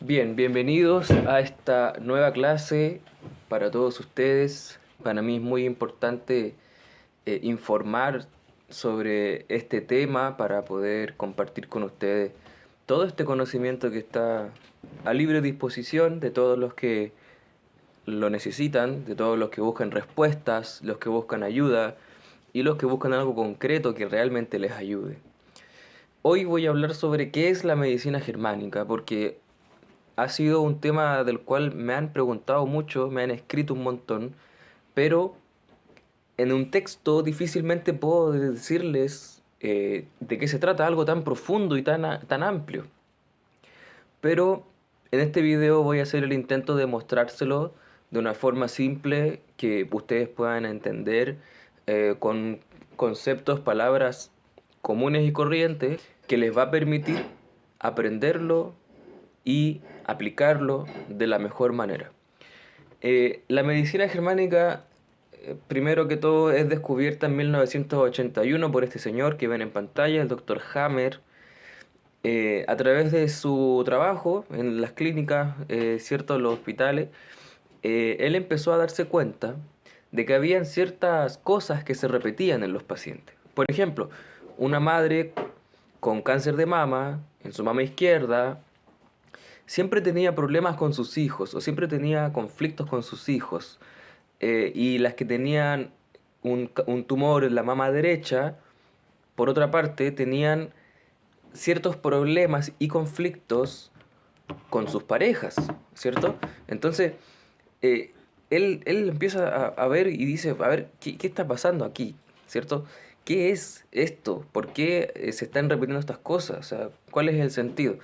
Bien, bienvenidos a esta nueva clase para todos ustedes. Para mí es muy importante informar sobre este tema para poder compartir con ustedes todo este conocimiento que está a libre disposición de todos los que lo necesitan, de todos los que buscan respuestas, los que buscan ayuda y los que buscan algo concreto que realmente les ayude. Hoy voy a hablar sobre qué es la medicina germánica, porque ha sido un tema del cual me han preguntado mucho, me han escrito un montón, pero en un texto difícilmente puedo decirles de qué se trata algo tan profundo y tan amplio. Pero en este video voy a hacer el intento de mostrárselo de una forma simple que ustedes puedan entender con conceptos, palabras comunes y corrientes que les va a permitir aprenderlo y aplicarlo de la mejor manera. La medicina germánica, primero que todo, es descubierta en 1981 por este señor que ven en pantalla, el doctor Hammer. A través de su trabajo en las clínicas, ciertos los hospitales, él empezó a darse cuenta de que habían ciertas cosas que se repetían en los pacientes. Por ejemplo, una madre con cáncer de mama, en su mama izquierda, siempre tenía problemas con sus hijos o siempre tenía conflictos con sus hijos. Y las que tenían un tumor en la mama derecha, por otra parte, tenían ciertos problemas y conflictos con sus parejas, ¿cierto? Entonces, eh, él empieza a ver y dice, a ver, ¿qué está pasando aquí? ¿Cierto? ¿Qué es esto? ¿Por qué se están repitiendo estas cosas? O sea, ¿cuál es el sentido?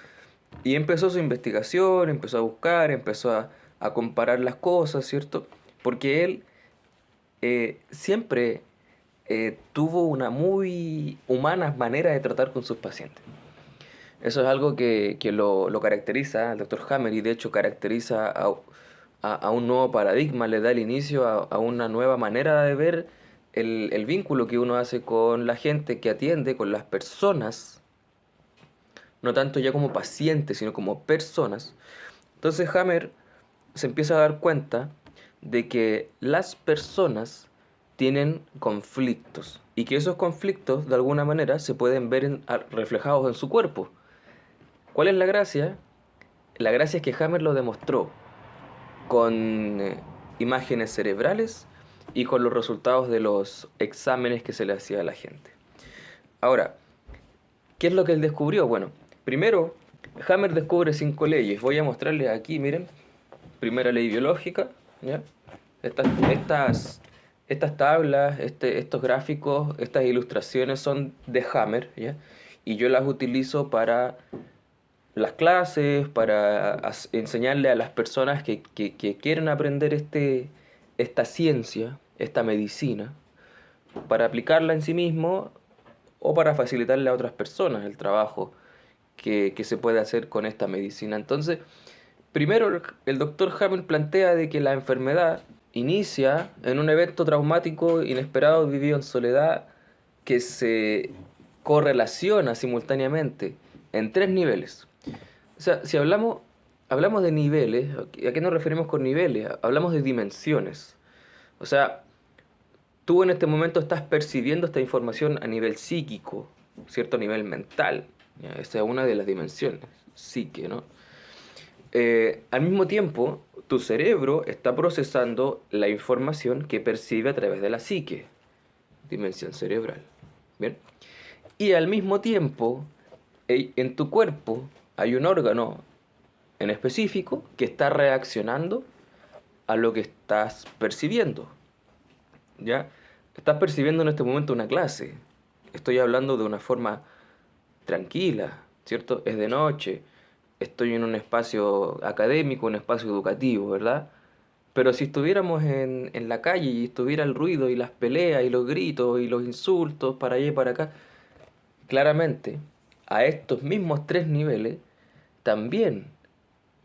Y empezó su investigación, empezó a buscar, empezó a comparar las cosas, ¿cierto? Porque él siempre tuvo una muy humana manera de tratar con sus pacientes. Eso es algo que lo caracteriza al doctor Hammer y de hecho caracteriza a un nuevo paradigma, le da el inicio a una nueva manera de ver el vínculo que uno hace con la gente que atiende, con las personas, no tanto ya como pacientes, sino como personas. Entonces Hammer se empieza a dar cuenta de que las personas tienen conflictos y que esos conflictos de alguna manera se pueden ver reflejados en su cuerpo. ¿Cuál es la gracia? La gracia es que Hammer lo demostró con imágenes cerebrales y con los resultados de los exámenes que se le hacía a la gente. Ahora, ¿qué es lo que él descubrió? Bueno, primero, Hammer descubre 5 leyes. Voy a mostrarles aquí, miren. Primera ley biológica, ¿ya? Estas, estas, estas tablas, estos gráficos, estas ilustraciones son de Hammer, ¿ya? Y yo las utilizo para las clases, para enseñarle a las personas que quieren aprender esta ciencia, esta medicina, para aplicarla en sí mismo o para facilitarle a otras personas el trabajo que se puede hacer con esta medicina. Entonces, primero el doctor Hammer plantea de que la enfermedad inicia en un evento traumático inesperado vivido en soledad que se correlaciona simultáneamente en 3 niveles. O sea, si hablamos de niveles, ¿a qué nos referimos con niveles? Hablamos de dimensiones. O sea, tú en este momento estás percibiendo esta información a nivel psíquico, ¿cierto? A nivel mental. ¿Ya? Esa es una de las dimensiones, psique, ¿no? Al mismo tiempo, tu cerebro está procesando la información que percibe a través de la psique, dimensión cerebral. ¿Bien? Y al mismo tiempo, en tu cuerpo hay un órgano en específico que está reaccionando a lo que estás percibiendo. ¿Ya? Estás percibiendo en este momento una clase. Estoy hablando de una forma tranquila, ¿cierto? Es de noche, estoy en un espacio académico, un espacio educativo, ¿verdad? Pero si estuviéramos en la calle y estuviera el ruido y las peleas y los gritos y los insultos para allá y para acá, claramente a estos mismos 3 niveles también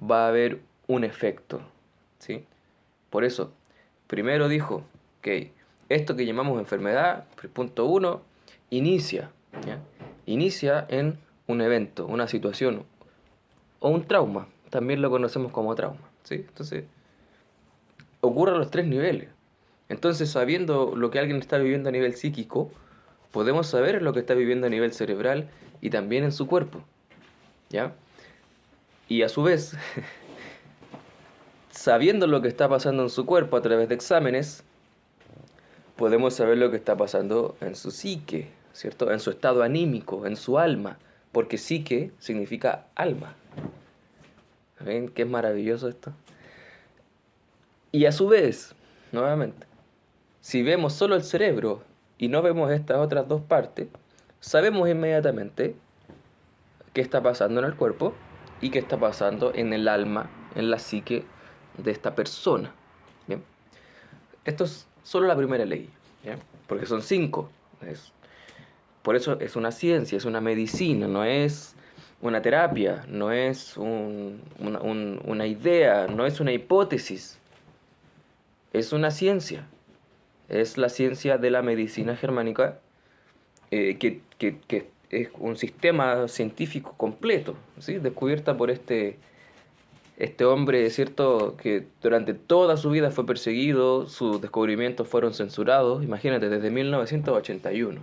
va a haber un efecto, ¿sí? Por eso, primero dijo que esto que llamamos enfermedad, punto uno, inicia, ¿ya? Inicia en un evento, una situación o un trauma, también lo conocemos como trauma, ¿sí? Entonces, ocurre a los tres niveles. Entonces, sabiendo lo que alguien está viviendo a nivel psíquico, podemos saber lo que está viviendo a nivel cerebral y también en su cuerpo, ¿ya? Y a su vez, sabiendo lo que está pasando en su cuerpo a través de exámenes, podemos saber lo que está pasando en su psique, ¿cierto? En su estado anímico, en su alma, porque psique significa alma. ¿Ven qué es maravilloso esto? Y a su vez, nuevamente, si vemos solo el cerebro y no vemos estas otras dos partes, sabemos inmediatamente qué está pasando en el cuerpo y qué está pasando en el alma, en la psique de esta persona. Bien, esto es solo la primera ley, ¿ya? Porque son cinco. Por eso es una ciencia, es una medicina, no es una terapia, no es una idea, no es una hipótesis, es una ciencia. Es la ciencia de la medicina germánica, que es un sistema científico completo, ¿sí? Descubierta por este hombre, ¿cierto?, que durante toda su vida fue perseguido, sus descubrimientos fueron censurados, imagínate, desde 1981.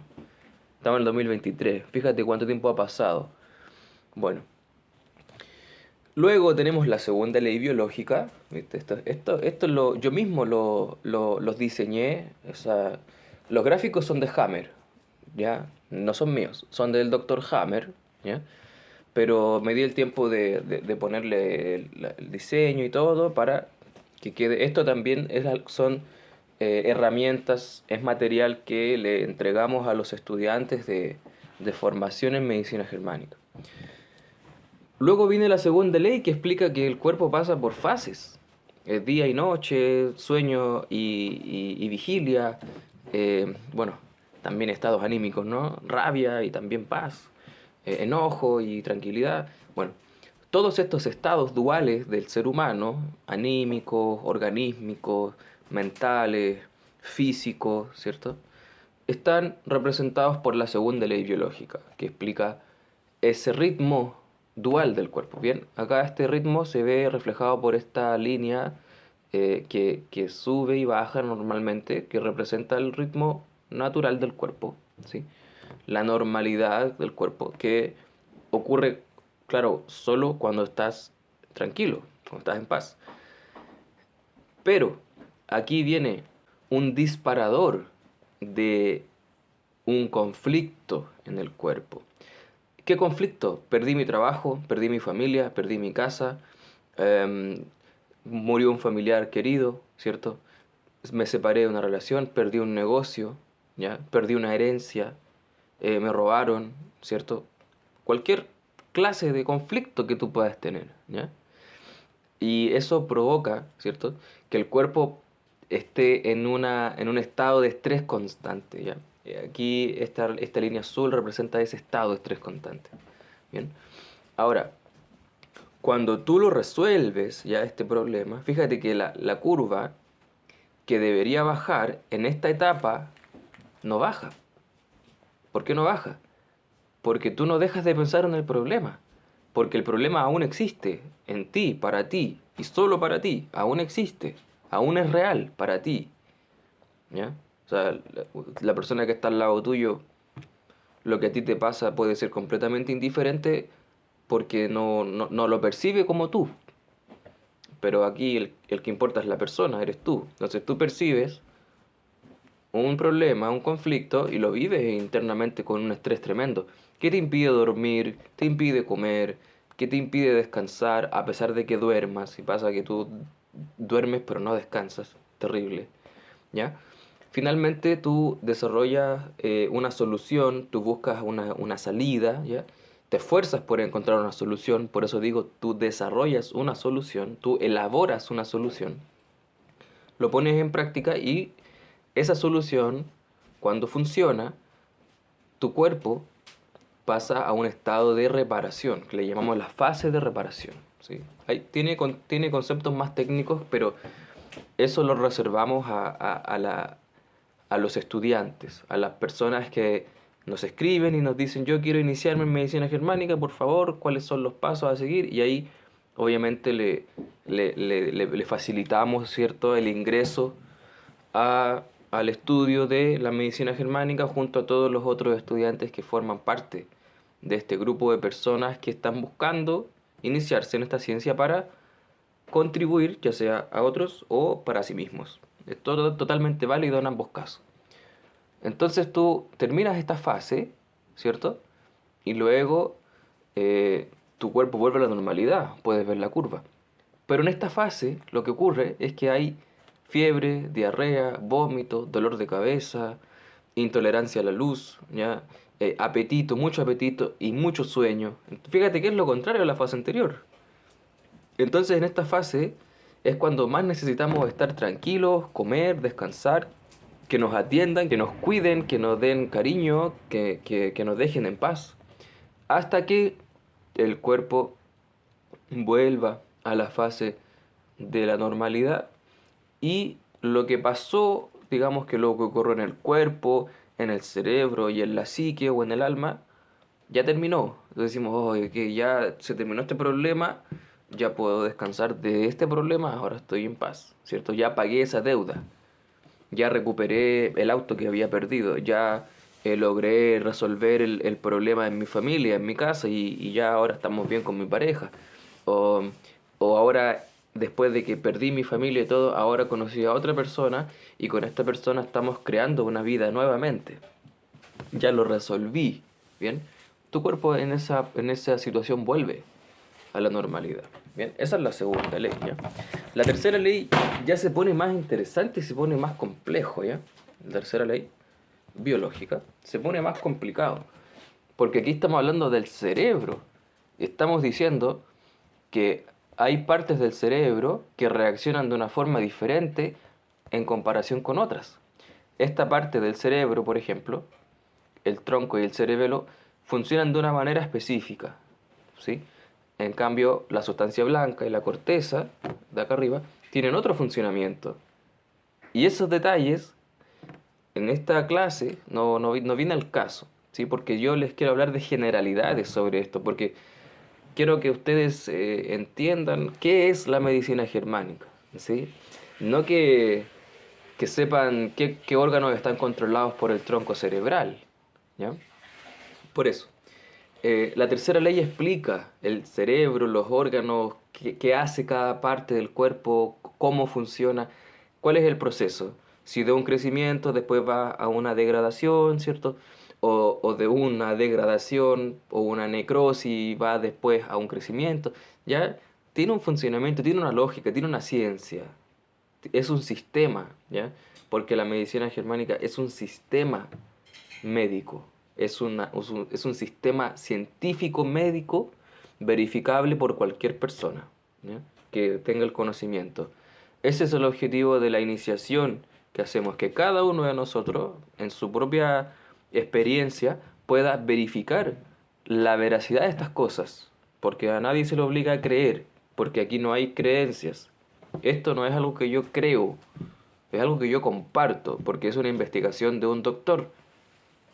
Estamos en el 2023, fíjate cuánto tiempo ha pasado. Bueno, luego tenemos la segunda ley biológica, ¿viste? Yo mismo los diseñé, o sea, los gráficos son de Hammer, ¿ya? No son míos, son del doctor Hammer, ¿ya? Pero me di el tiempo de ponerle el diseño y todo para que quede. Esto también son herramientas, es material que le entregamos a los estudiantes de formación en medicina germánica. Luego viene la segunda ley que explica que el cuerpo pasa por fases, día y noche, sueño y vigilia, bueno, también estados anímicos, ¿no? Rabia y también paz, enojo y tranquilidad. Bueno, todos estos estados duales del ser humano, anímicos, organísmicos, mentales, físicos, ¿cierto? Están representados por la segunda ley biológica, que explica ese ritmo dual del cuerpo. Bien, acá este ritmo se ve reflejado por esta línea que sube y baja normalmente, que representa el ritmo natural del cuerpo, ¿sí? La normalidad del cuerpo, que ocurre, claro, solo cuando estás tranquilo, cuando estás en paz. Pero aquí viene un disparador de un conflicto en el cuerpo. ¿Qué conflicto? Perdí mi trabajo, perdí mi familia, perdí mi casa, em, murió un familiar querido, ¿cierto? Me separé de una relación, perdí un negocio, ¿ya? Perdí una herencia, me robaron, ¿cierto? Cualquier clase de conflicto que tú puedas tener, ¿ya? Y eso provoca, ¿cierto?, que el cuerpo esté en un estado de estrés constante, ¿ya? Aquí esta línea azul representa ese estado de estrés constante. Bien. Ahora, cuando tú lo resuelves, ya este problema, fíjate que la curva que debería bajar en esta etapa no baja. ¿Por qué no baja? Porque tú no dejas de pensar en el problema. Porque el problema aún existe en ti, para ti, y solo para ti. Aún existe. Aún es real para ti. ¿Ya? O sea, la persona que está al lado tuyo, lo que a ti te pasa puede ser completamente indiferente porque no lo percibe como tú. Pero aquí el que importa es la persona, eres tú. Entonces tú percibes un problema, un conflicto, y lo vives internamente con un estrés tremendo. ¿Qué te impide dormir? ¿Te impide comer? ¿Qué te impide descansar a pesar de que duermas? Y pasa que tú duermes pero no descansas. Terrible. ¿Ya? Finalmente tú desarrollas una solución, tú buscas una salida, ¿ya? Te esfuerzas por encontrar una solución, por eso digo, tú desarrollas una solución, tú elaboras una solución, lo pones en práctica y esa solución, cuando funciona, tu cuerpo pasa a un estado de reparación, que le llamamos la fase de reparación, ¿sí? Tiene conceptos más técnicos, pero eso lo reservamos a los estudiantes, a las personas que nos escriben y nos dicen: yo quiero iniciarme en medicina germánica, por favor, ¿cuáles son los pasos a seguir? Y ahí obviamente le facilitamos, ¿cierto?, el ingreso al estudio de la medicina germánica junto a todos los otros estudiantes que forman parte de este grupo de personas que están buscando iniciarse en esta ciencia para contribuir, ya sea a otros o para sí mismos. Es todo totalmente válido en ambos casos. Entonces tú terminas esta fase, ¿cierto? Y luego tu cuerpo vuelve a la normalidad, puedes ver la curva. Pero en esta fase lo que ocurre es que hay fiebre, diarrea, vómito, dolor de cabeza, intolerancia a la luz, ¿ya? Apetito, mucho apetito y mucho sueño. Fíjate que es lo contrario a la fase anterior. Entonces en esta fase es cuando más necesitamos estar tranquilos, comer, descansar, que nos atiendan, que nos cuiden, que nos den cariño, que nos dejen en paz, hasta que el cuerpo vuelva a la fase de la normalidad y lo que pasó, digamos que lo que ocurrió en el cuerpo, en el cerebro y en la psique o en el alma, ya terminó. Entonces decimos, oye, que ya se terminó este problema, ya puedo descansar de este problema, ahora estoy en paz, ¿cierto? Ya pagué esa deuda, ya recuperé el auto que había perdido, ya logré resolver el problema en mi familia, en mi casa y ya ahora estamos bien con mi pareja. O, o ahora, después de que perdí mi familia y todo, ahora conocí a otra persona y con esta persona estamos creando una vida nuevamente. Ya lo resolví, ¿bien? Tu cuerpo en esa situación vuelve a la normalidad. Bien, esa es la segunda ley, ¿ya? La tercera ley ya se pone más interesante y se pone más complejo, ¿ya? La tercera ley, biológica, se pone más complicado. Porque aquí estamos hablando del cerebro. Estamos diciendo que hay partes del cerebro que reaccionan de una forma diferente en comparación con otras. Esta parte del cerebro, por ejemplo, el tronco y el cerebelo, funcionan de una manera específica, ¿sí? En cambio, la sustancia blanca y la corteza, de acá arriba, tienen otro funcionamiento. Y esos detalles, en esta clase, no viene al caso, ¿sí? Porque yo les quiero hablar de generalidades sobre esto, porque quiero que ustedes entiendan qué es la medicina germánica, ¿sí? No que sepan qué órganos están controlados por el tronco cerebral, ¿ya? Por eso. La tercera ley explica el cerebro, los órganos, qué hace cada parte del cuerpo, cómo funciona, cuál es el proceso. Si de un crecimiento después va a una degradación, ¿cierto? O de una degradación o una necrosis va después a un crecimiento. Ya tiene un funcionamiento, tiene una lógica, tiene una ciencia. Es un sistema, ¿ya? Porque la medicina germánica es un sistema médico. Es un sistema científico médico verificable por cualquier persona, ¿ya? Que tenga el conocimiento. Ese es el objetivo de la iniciación que hacemos, que cada uno de nosotros, en su propia experiencia, pueda verificar la veracidad de estas cosas, porque a nadie se le obliga a creer, porque aquí no hay creencias. Esto no es algo que yo creo, es algo que yo comparto, porque es una investigación de un doctor,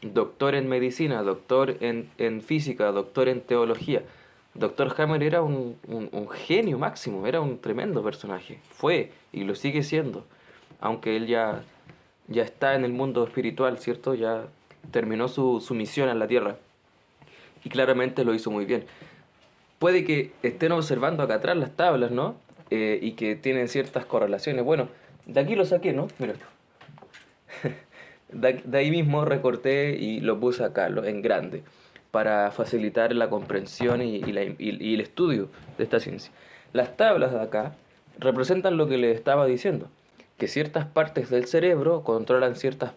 doctor en medicina, doctor en física, doctor en teología. Doctor Hammer era un genio máximo, era un tremendo personaje. Fue y lo sigue siendo, aunque él ya está en el mundo espiritual, ¿cierto? Ya terminó su misión en la tierra y claramente lo hizo muy bien. Puede que estén observando acá atrás las tablas, ¿no? Y que tienen ciertas correlaciones. Bueno, de aquí lo saqué, ¿no? Mira, de ahí mismo recorté y lo puse acá, en grande, para facilitar la comprensión y el estudio de esta ciencia. Las tablas de acá representan lo que les estaba diciendo, que ciertas partes del cerebro controlan ciertas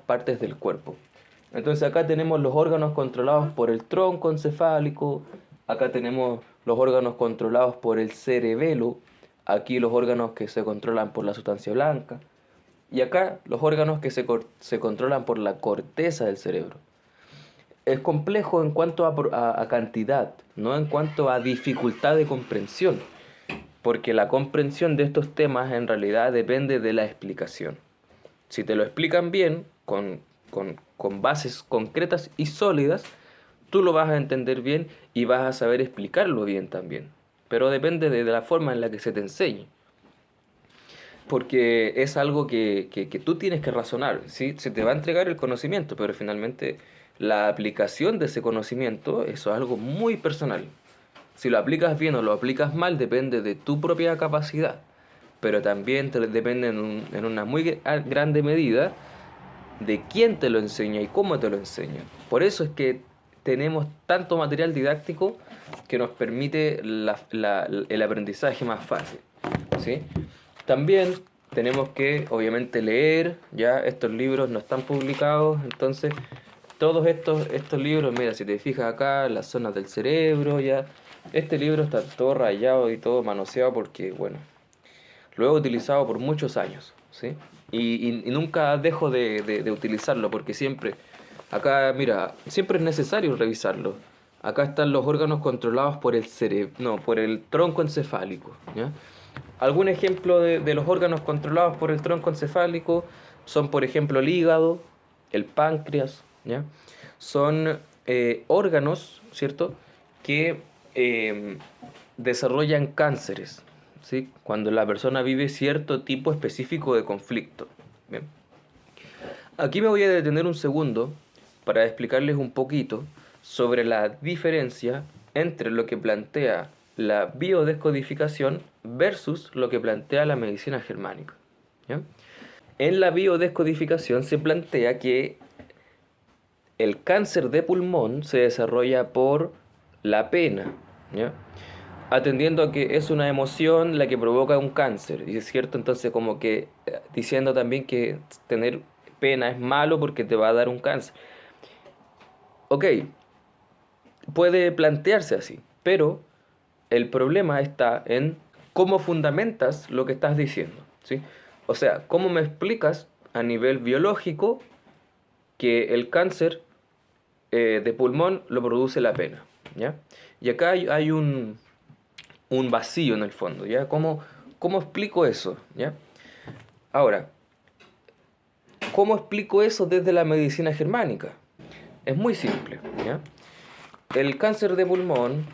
partes del cuerpo. Entonces acá tenemos los órganos controlados por el tronco encefálico, acá tenemos los órganos controlados por el cerebelo, aquí los órganos que se controlan por la sustancia blanca, y acá los órganos que se controlan por la corteza del cerebro. Es complejo en cuanto a cantidad, no en cuanto a dificultad de comprensión, porque la comprensión de estos temas en realidad depende de la explicación. Si te lo explican bien, con bases concretas y sólidas, tú lo vas a entender bien y vas a saber explicarlo bien también. pero depende de la forma en la que se te enseñe. Porque es algo que tú tienes que razonar, ¿sí? Se te va a entregar el conocimiento, pero finalmente la aplicación de ese conocimiento, eso es algo muy personal. Si lo aplicas bien o lo aplicas mal, depende de tu propia capacidad, pero también depende en una muy grande medida de quién te lo enseña y cómo te lo enseña. Por eso es que tenemos tanto material didáctico que nos permite el aprendizaje más fácil, ¿sí? También tenemos que, obviamente, leer, ya estos libros no están publicados, entonces todos estos libros, mira, si te fijas acá, las zonas del cerebro, ya, este libro está todo rayado y todo manoseado porque, bueno, lo he utilizado por muchos años, ¿sí? Y nunca dejo de utilizarlo porque siempre, acá, mira, siempre es necesario revisarlo. Acá están los órganos controlados por el cerebro, no, por el tronco encefálico, ¿ya? Algún ejemplo de los órganos controlados por el tronco encefálico son, por ejemplo, el hígado, el páncreas, ¿ya? Son órganos, ¿cierto?, que desarrollan cánceres, ¿sí? Cuando la persona vive cierto tipo específico de conflicto. Bien. Aquí me voy a detener un segundo para explicarles un poquito sobre la diferencia entre lo que plantea la biodescodificación versus lo que plantea la medicina germánica, ¿ya? En la biodescodificación se plantea que el cáncer de pulmón se desarrolla por la pena, ¿ya? Atendiendo a que es una emoción la que provoca un cáncer. Y es cierto, entonces como que diciendo también que tener pena es malo porque te va a dar un cáncer. Ok, puede plantearse así, pero el problema está en cómo fundamentas lo que estás diciendo, ¿sí? O sea, cómo me explicas a nivel biológico que el cáncer de pulmón lo produce la pena, ¿ya? Y acá hay un vacío en el fondo, ¿ya? ¿Cómo explico eso, ¿ya? Ahora, ¿cómo explico eso desde la medicina germánica? Es muy simple, ¿ya? El cáncer de pulmón,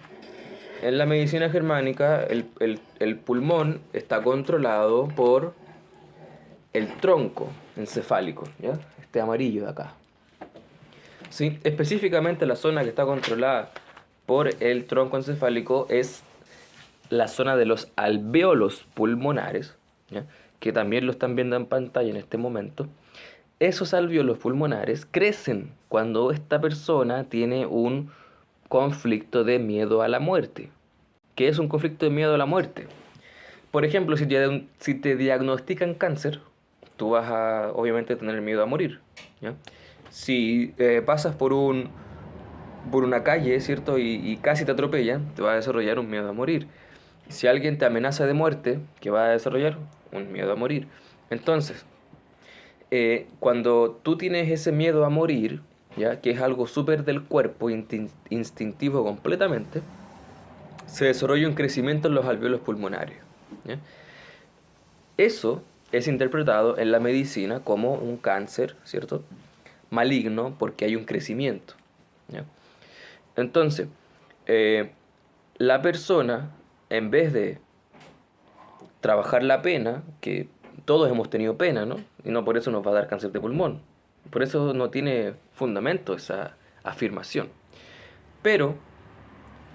en la medicina germánica, el pulmón está controlado por el tronco encefálico, ¿ya? Este amarillo de acá. ¿Sí? Específicamente la zona que está controlada por el tronco encefálico es la zona de los alvéolos pulmonares, ¿ya? Que también lo están viendo en pantalla en este momento. Esos alvéolos pulmonares crecen cuando esta persona tiene un conflicto de miedo a la muerte. ¿Qué es un conflicto de miedo a la muerte? Por ejemplo, si te diagnostican cáncer, tú vas a obviamente tener miedo a morir, ¿ya? Si pasas por una calle, ¿cierto? Y casi te atropellan, te va a desarrollar un miedo a morir. Si alguien te amenaza de muerte, ¿qué va a desarrollar? Un miedo a morir. Entonces, cuando tú tienes ese miedo a morir, ¿ya? Que es algo súper del cuerpo, instintivo completamente, se desarrolla un crecimiento en los alvéolos pulmonares, ¿ya? Eso es interpretado en la medicina como un cáncer, ¿cierto? Maligno porque hay un crecimiento, ¿ya? Entonces, eh, la persona, en vez de trabajar la pena, que todos hemos tenido pena, ¿no? Y no por eso nos va a dar cáncer de pulmón. Por eso no tiene fundamento esa afirmación. Pero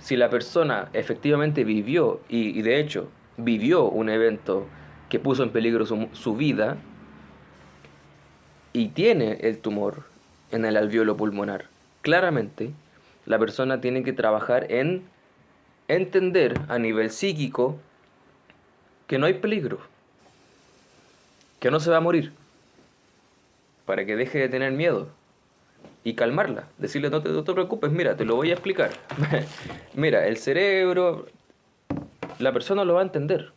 si la persona efectivamente vivió, y de hecho vivió un evento que puso en peligro su vida, y tiene el tumor en el alvéolo pulmonar, claramente la persona tiene que trabajar en entender a nivel psíquico que no hay peligro, que no se va a morir, para que deje de tener miedo y calmarla. Decirle, no te preocupes, mira, te lo voy a explicar. Mira, el cerebro, la persona lo va a entender,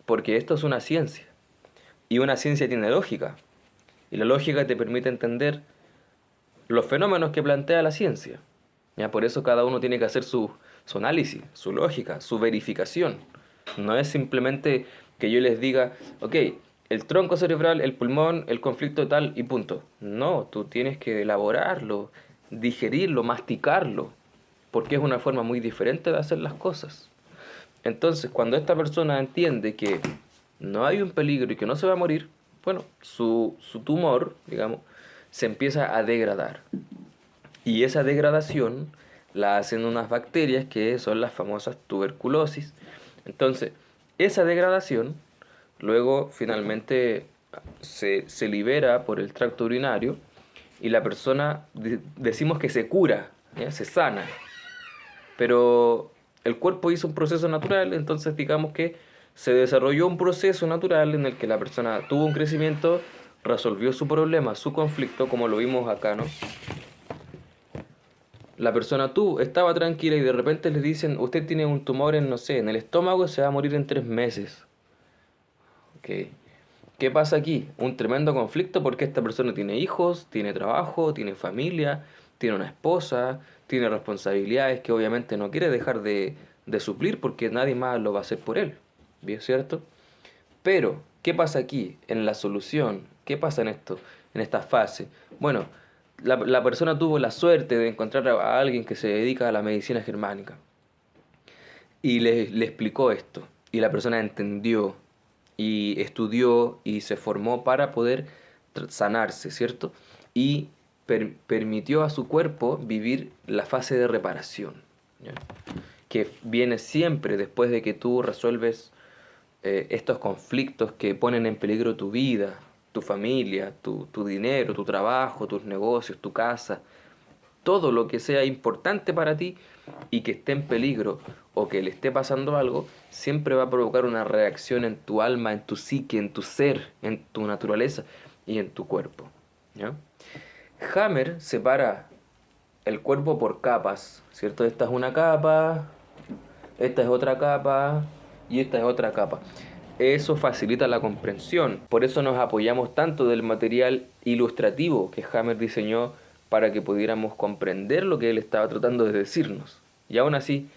porque esto es una ciencia. Y una ciencia tiene lógica. Y la lógica te permite entender los fenómenos que plantea la ciencia. ¿Ya? Por eso cada uno tiene que hacer su análisis, su lógica, su verificación. No es simplemente que yo les diga, ok, el tronco cerebral, el pulmón, el conflicto tal y punto. No, tú tienes que elaborarlo, digerirlo, masticarlo, porque es una forma muy diferente de hacer las cosas. Entonces, cuando esta persona entiende que no hay un peligro y que no se va a morir, bueno, su tumor, digamos, se empieza a degradar. Y esa degradación la hacen unas bacterias que son las famosas tuberculosis. Entonces, esa degradación luego finalmente se libera por el tracto urinario y la persona decimos que se cura, ¿ya? Se sana. Pero el cuerpo hizo un proceso natural, entonces digamos que se desarrolló un proceso natural en el que la persona tuvo un crecimiento, resolvió su problema, su conflicto, como lo vimos acá, ¿no? La persona estaba tranquila y de repente le dicen, usted tiene un tumor en, no sé, en el estómago, se va a morir en 3 meses. ¿Ok? ¿Qué pasa aquí? Un tremendo conflicto porque esta persona tiene hijos, tiene trabajo, tiene familia, tiene una esposa, tiene responsabilidades que obviamente no quiere dejar de suplir porque nadie más lo va a hacer por él. ¿Bien cierto? Pero, ¿qué pasa aquí? En la solución, ¿qué pasa en esto? En esta fase. Bueno, la persona tuvo la suerte de encontrar a alguien que se dedica a la medicina germánica y le explicó esto. Y la persona entendió y estudió y se formó para poder sanarse, ¿cierto? Y permitió a su cuerpo vivir la fase de reparación, ¿ya? Que viene siempre después de que tú resuelves estos conflictos que ponen en peligro tu vida, tu familia, tu dinero, tu trabajo, tus negocios, tu casa, todo lo que sea importante para ti y que esté en peligro o que le esté pasando algo, siempre va a provocar una reacción en tu alma, en tu psique, en tu ser, en tu naturaleza y en tu cuerpo, ¿ya? Hammer separa el cuerpo por capas, ¿cierto? Esta es una capa, esta es otra capa y esta es otra capa. Eso facilita la comprensión. Por eso nos apoyamos tanto del material ilustrativo que Hammer diseñó para que pudiéramos comprender lo que él estaba tratando de decirnos. Y aún así,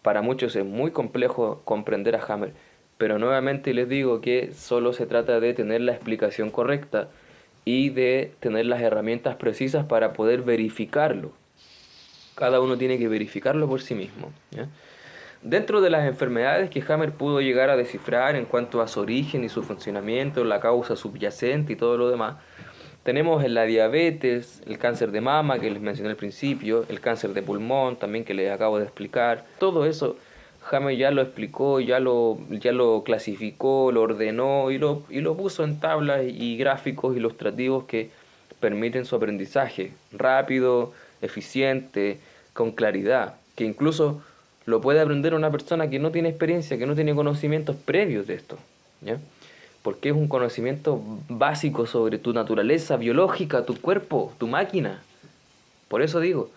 para muchos es muy complejo comprender a Hammer, pero nuevamente les digo que solo se trata de tener la explicación correcta y de tener las herramientas precisas para poder verificarlo. Cada uno tiene que verificarlo por sí mismo, ¿ya? Dentro de las enfermedades que Hammer pudo llegar a descifrar en cuanto a su origen y su funcionamiento, la causa subyacente y todo lo demás, tenemos la diabetes, el cáncer de mama que les mencioné al principio, el cáncer de pulmón también que les acabo de explicar. Todo eso Hammer ya lo explicó, ya lo clasificó, lo ordenó y lo puso en tablas y gráficos ilustrativos que permiten su aprendizaje rápido, eficiente, con claridad, que incluso lo puede aprender una persona que no tiene experiencia, que no tiene conocimientos previos de esto, ¿ya? Porque es un conocimiento básico sobre tu naturaleza biológica, tu cuerpo, tu máquina. Por eso digo,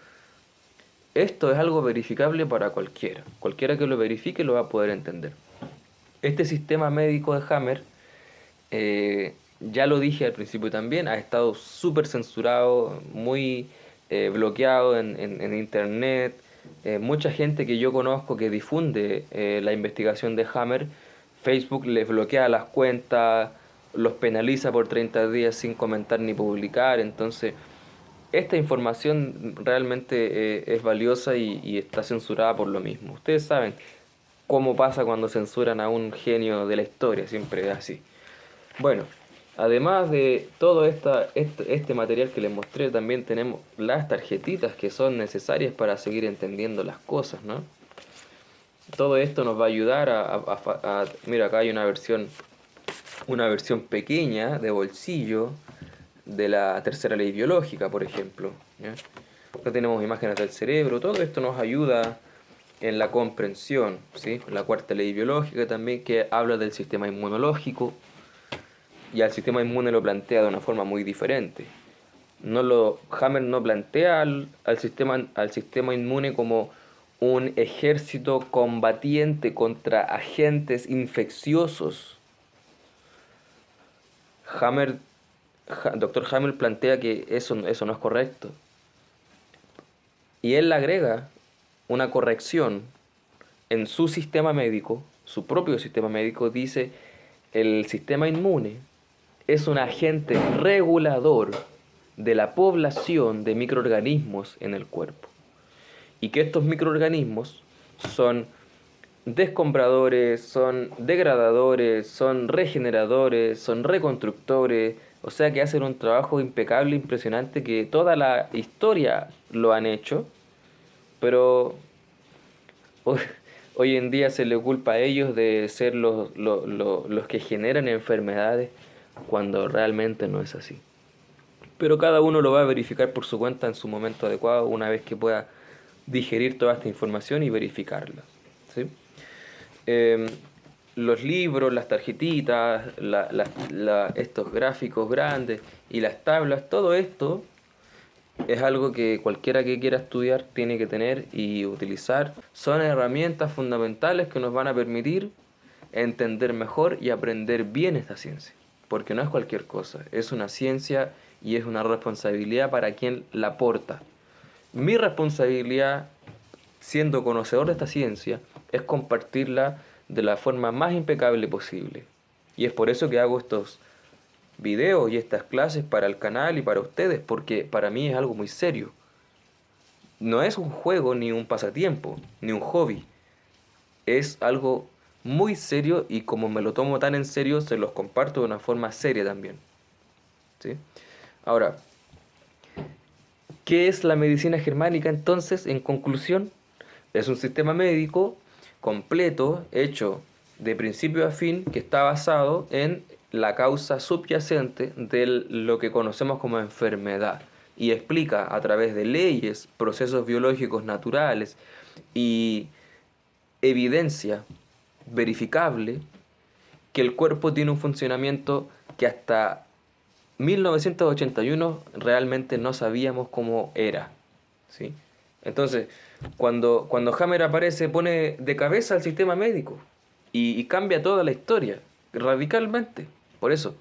esto es algo verificable para cualquiera. Cualquiera que lo verifique lo va a poder entender. Este sistema médico de Hammer, ya lo dije al principio también, ha estado súper censurado, muy bloqueado en internet. Mucha gente que yo conozco que difunde la investigación de Hammer, Facebook les bloquea las cuentas, los penaliza por 30 días sin comentar ni publicar. Entonces, esta información realmente es valiosa y está censurada por lo mismo. Ustedes saben cómo pasa cuando censuran a un genio de la historia, siempre es así. Bueno, además de todo este material que les mostré, también tenemos las tarjetitas que son necesarias para seguir entendiendo las cosas, ¿no? Todo esto nos va a ayudar mira, acá hay una versión pequeña de bolsillo de la tercera ley biológica, por ejemplo, ¿ya? Acá tenemos imágenes del cerebro, todo esto nos ayuda en la comprensión, ¿sí? La cuarta ley biológica también que habla del sistema inmunológico y al sistema inmune lo plantea de una forma muy diferente. Hammer no plantea al sistema inmune como un ejército combatiente contra agentes infecciosos. Hammer, Dr. Hammer plantea que eso no es correcto. Y él le agrega una corrección en su sistema médico, su propio sistema médico, dice, el sistema inmune es un agente regulador de la población de microorganismos en el cuerpo. Y que estos microorganismos son descombradores, son degradadores, son regeneradores, son reconstructores, o sea que hacen un trabajo impecable, impresionante, que toda la historia lo han hecho, pero hoy, hoy en día se le culpa a ellos de ser los que generan enfermedades cuando realmente no es así. Pero cada uno lo va a verificar por su cuenta en su momento adecuado, una vez que pueda digerir toda esta información y verificarla. ¿Sí? Eh, los libros, las tarjetitas, estos gráficos grandes y las tablas, todo esto es algo que cualquiera que quiera estudiar tiene que tener y utilizar. Son herramientas fundamentales que nos van a permitir entender mejor y aprender bien esta ciencia. Porque no es cualquier cosa, es una ciencia y es una responsabilidad para quien la porta. Mi responsabilidad, siendo conocedor de esta ciencia, es compartirla de la forma más impecable posible. Y es por eso que hago estos videos y estas clases para el canal y para ustedes, porque para mí es algo muy serio. No es un juego, ni un pasatiempo, ni un hobby. Es algo muy serio y como me lo tomo tan en serio, se los comparto de una forma seria también. ¿Sí? Ahora, ¿qué es la medicina germánica entonces? En conclusión, es un sistema médico completo, hecho de principio a fin, que está basado en la causa subyacente de lo que conocemos como enfermedad y explica a través de leyes, procesos biológicos naturales y evidencia verificable que el cuerpo tiene un funcionamiento que hasta 1981 realmente no sabíamos cómo era, ¿sí? Entonces, cuando Hammer aparece, pone de cabeza al sistema médico y cambia toda la historia radicalmente. Por eso,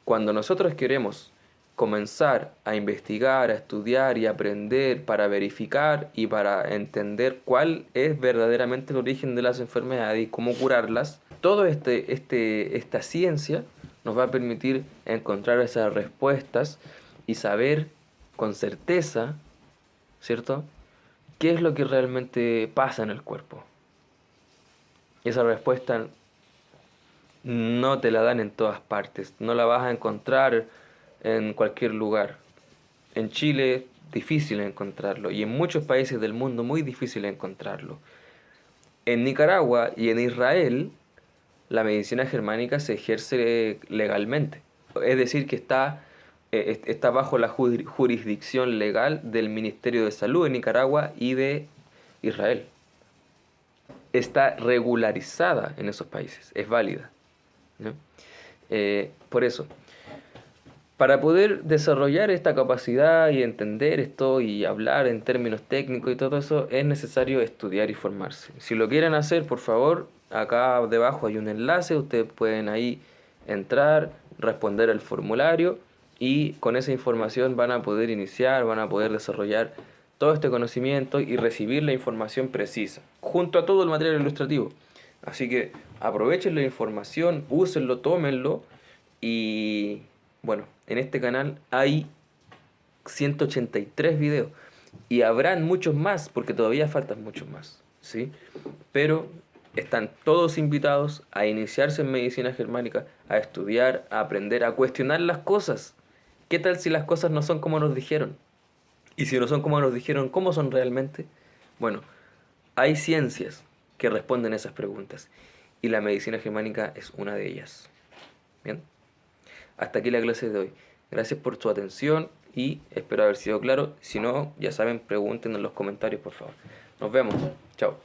cuando nosotros queremos comenzar a investigar, a estudiar y aprender para verificar y para entender cuál es verdaderamente el origen de las enfermedades y cómo curarlas, toda esta ciencia nos va a permitir encontrar esas respuestas y saber con certeza, ¿cierto?, qué es lo que realmente pasa en el cuerpo. Esa respuesta no te la dan en todas partes, no la vas a encontrar en cualquier lugar. En Chile, difícil encontrarlo, y en muchos países del mundo, muy difícil encontrarlo. En Nicaragua y en Israel, la medicina germánica se ejerce legalmente. Es decir, que está bajo la jurisdicción legal del Ministerio de Salud de Nicaragua y de Israel. Está regularizada en esos países, es válida, ¿no? Por eso, para poder desarrollar esta capacidad y entender esto y hablar en términos técnicos y todo eso, es necesario estudiar y formarse. Si lo quieren hacer, por favor, acá debajo hay un enlace, ustedes pueden ahí entrar, responder el formulario y con esa información van a poder iniciar, van a poder desarrollar todo este conocimiento y recibir la información precisa, junto a todo el material ilustrativo. Así que aprovechen la información, úsenlo, tómenlo y bueno, en este canal hay 183 videos y habrán muchos más porque todavía faltan muchos más, ¿sí? Pero están todos invitados a iniciarse en medicina germánica, a estudiar, a aprender, a cuestionar las cosas. ¿Qué tal si las cosas no son como nos dijeron? Y si no son como nos dijeron, ¿cómo son realmente? Bueno, hay ciencias que responden a esas preguntas y la medicina germánica es una de ellas. Bien, hasta aquí la clase de hoy. Gracias por su atención y espero haber sido claro. Si no, ya saben, pregunten en los comentarios, por favor. Nos vemos. Chao.